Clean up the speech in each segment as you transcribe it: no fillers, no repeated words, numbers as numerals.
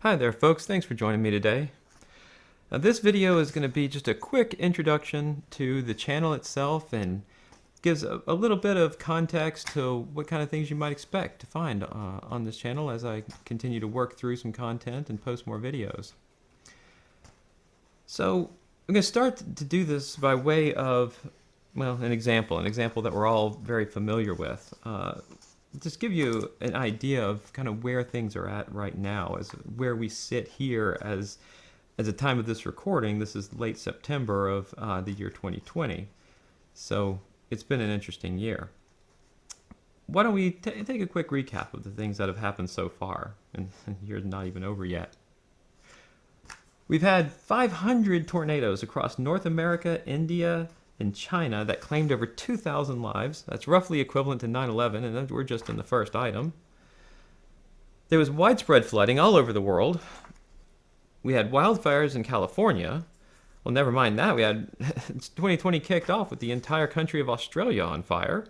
Hi there folks, thanks for joining me today. Now, this video is going to be just a quick introduction to the channel itself and gives a little bit of context to what kind of things you might expect to find on this channel as I continue to work through some content and post more videos. So I'm going to start to do this by way of, well, an example that we're all very familiar with. Just give you an idea of kind of where things are at right now, as where we sit here as the time of this recording. This is late September of the year 2020, so it's been an interesting year. Why don't we take a quick recap of the things that have happened so far, and the year's not even over yet. We've had 500 tornadoes across North America, India, and China that claimed over 2,000 lives. That's roughly equivalent to 9/11, and we're just in the first item. There was widespread flooding all over the world. We had wildfires in California. Well, never mind that. We had 2020 kicked off with the entire country of Australia on fire.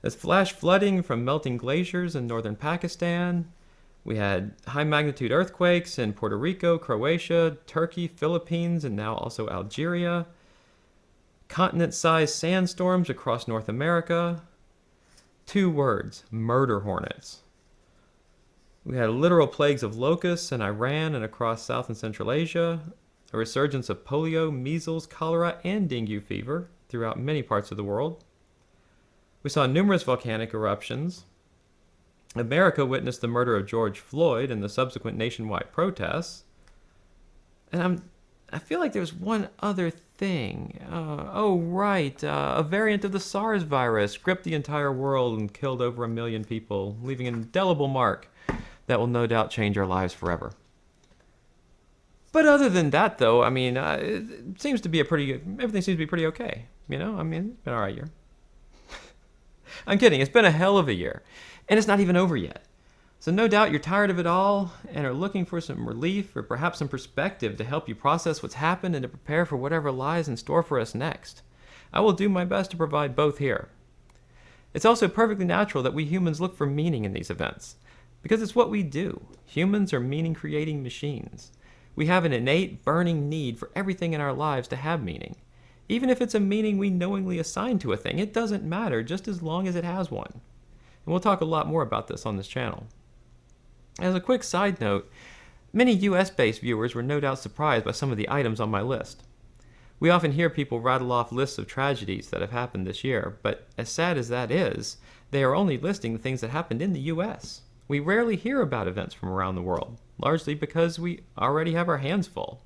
There's flash flooding from melting glaciers in northern Pakistan. We had high magnitude earthquakes in Puerto Rico, Croatia, Turkey, Philippines, and now also Algeria. Continent-sized sandstorms across North America. 2 words: murder hornets. We had literal plagues of locusts in Iran and across South and Central Asia. A resurgence of polio, measles, cholera, and dengue fever throughout many parts of the world. We saw numerous volcanic eruptions. America witnessed the murder of George Floyd and the subsequent nationwide protests. And I feel like there's one other thing. A variant of the SARS virus gripped the entire world and killed over 1 million people, leaving an indelible mark that will no doubt change our lives forever. But other than that, though, I mean, it seems to be everything seems to be pretty okay. You know, I mean, it's been an alright year. I'm kidding, it's been a hell of a year. And it's not even over yet. So no doubt you're tired of it all and are looking for some relief or perhaps some perspective to help you process what's happened and to prepare for whatever lies in store for us next. I will do my best to provide both here. It's also perfectly natural that we humans look for meaning in these events, because it's what we do. Humans are meaning-creating machines. We have an innate, burning need for everything in our lives to have meaning. Even if it's a meaning we knowingly assign to a thing, it doesn't matter just as long as it has one. And we'll talk a lot more about this on this channel. As a quick side note, many US-based viewers were no doubt surprised by some of the items on my list. We often hear people rattle off lists of tragedies that have happened this year, but as sad as that is, they are only listing the things that happened in the US. We rarely hear about events from around the world, largely because we already have our hands full.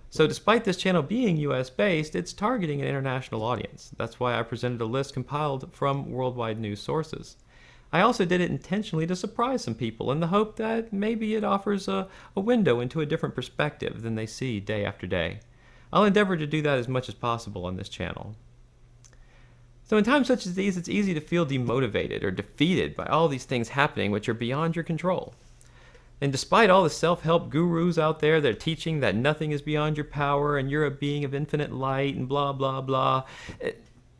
So despite this channel being US-based, it's targeting an international audience. That's why I presented a list compiled from worldwide news sources. I also did it intentionally to surprise some people in the hope that maybe it offers a window into a different perspective than they see day after day. I'll endeavor to do that as much as possible on this channel. So in times such as these, it's easy to feel demotivated or defeated by all these things happening which are beyond your control. And despite all the self-help gurus out there that are teaching that nothing is beyond your power and you're a being of infinite light and blah, blah, blah,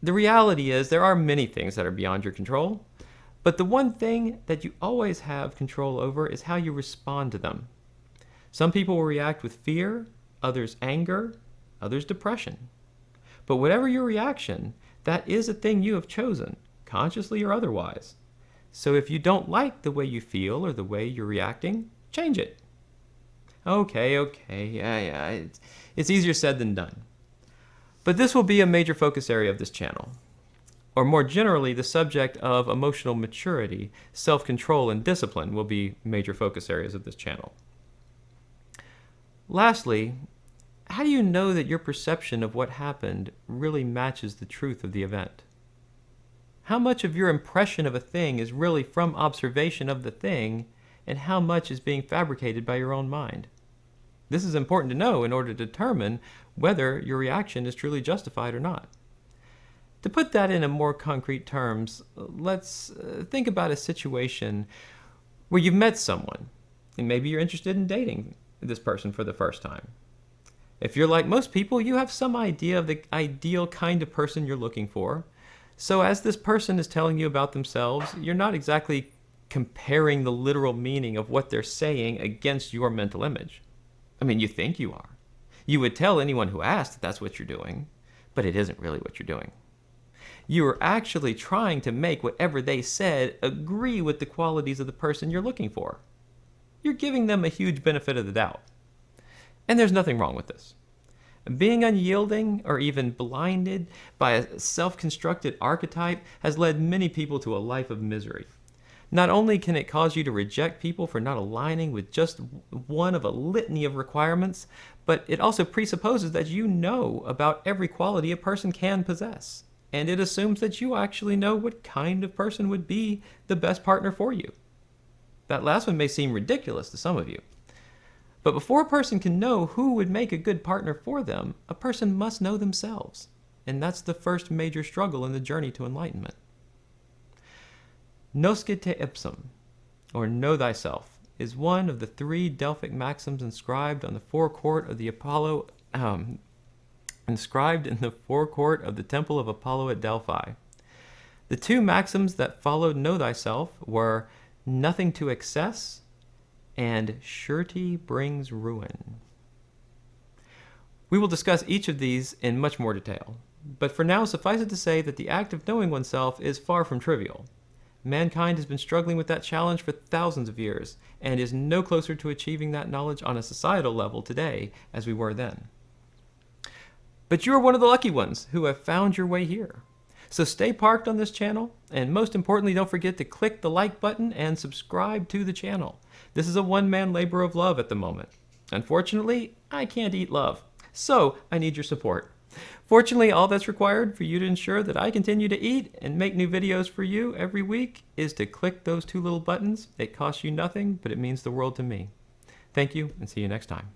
the reality is there are many things that are beyond your control. But the one thing that you always have control over is how you respond to them. Some people will react with fear, others anger, others depression. But whatever your reaction, that is a thing you have chosen, consciously or otherwise. So if you don't like the way you feel or the way you're reacting, change it. Okay, yeah, it's easier said than done. But this will be a major focus area of this channel. Or more generally, the subject of emotional maturity, self-control, and discipline will be major focus areas of this channel. Lastly, how do you know that your perception of what happened really matches the truth of the event? How much of your impression of a thing is really from observation of the thing, and how much is being fabricated by your own mind? This is important to know in order to determine whether your reaction is truly justified or not. To put that in more concrete terms, let's think about a situation where you've met someone, and maybe you're interested in dating this person for the first time. If you're like most people, you have some idea of the ideal kind of person you're looking for. So as this person is telling you about themselves, you're not exactly comparing the literal meaning of what they're saying against your mental image. I mean, you think you are. You would tell anyone who asked that that's what you're doing, but it isn't really what you're doing. You are actually trying to make whatever they said agree with the qualities of the person you're looking for. You're giving them a huge benefit of the doubt. And there's nothing wrong with this. Being unyielding or even blinded by a self-constructed archetype has led many people to a life of misery. Not only can it cause you to reject people for not aligning with just one of a litany of requirements, but it also presupposes that you know about every quality a person can possess. And it assumes that you actually know what kind of person would be the best partner for you. That last one may seem ridiculous to some of you. But before a person can know who would make a good partner for them, a person must know themselves. And that's the first major struggle in the journey to enlightenment. Nosce te ipsum, or know thyself, is one of the 3 Delphic maxims inscribed in the forecourt of the Temple of Apollo at Delphi. The 2 maxims that followed know thyself were nothing to excess and surety brings ruin. We will discuss each of these in much more detail, but for now suffice it to say that the act of knowing oneself is far from trivial. Mankind has been struggling with that challenge for thousands of years and is no closer to achieving that knowledge on a societal level today as we were then. But you are one of the lucky ones who have found your way here. So stay parked on this channel, and most importantly, don't forget to click the like button and subscribe to the channel. This is a one-man labor of love at the moment. Unfortunately, I can't eat love, so I need your support. Fortunately, all that's required for you to ensure that I continue to eat and make new videos for you every week is to click those 2 little buttons. It costs you nothing, but it means the world to me. Thank you, and see you next time.